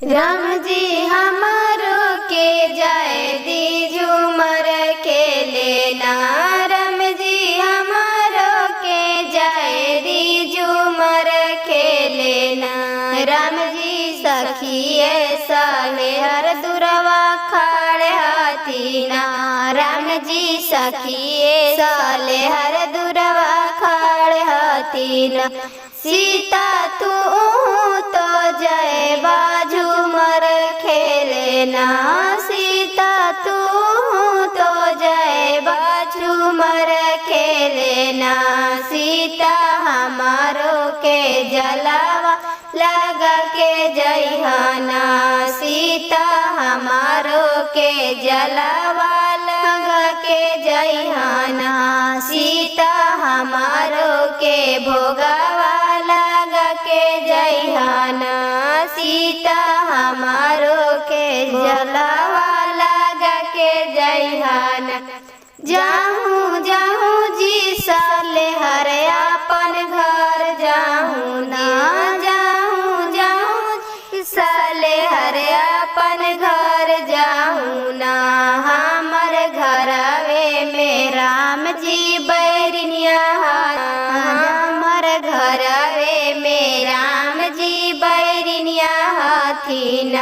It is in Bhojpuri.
राम जी हमारो के जाए दी झूमर खेलेना। राम जी हमारो के जाए दी झूमर खेलेना। राम जी सखिए साले हर दुरवा खाड़ हाथीना। राम जी सखिए साले हर दुरवा खाड़ हाथीना। सीता तू तो जय बाजू मर खेलेना। सीता तू तो जय बाजू मर खेलेना। सीता हमारो के जलावा लगा के जइहाना। सीता हमारो के जलावा लगा के जइहाना। सीता हमारो के भोगावा लगा के जइहाना। सीता हमारो के जलावा लगा के जइहाना। जाहूँ जाहूँ जी साले हर अपन घर जाहूँ ना। जाहूँ जाहूँ साले हर अपन घर जाहूँ ना। हमर घरवे में राम जी बैरिनिया। हमर घरवे में राम जी बैरिनिया हथिन।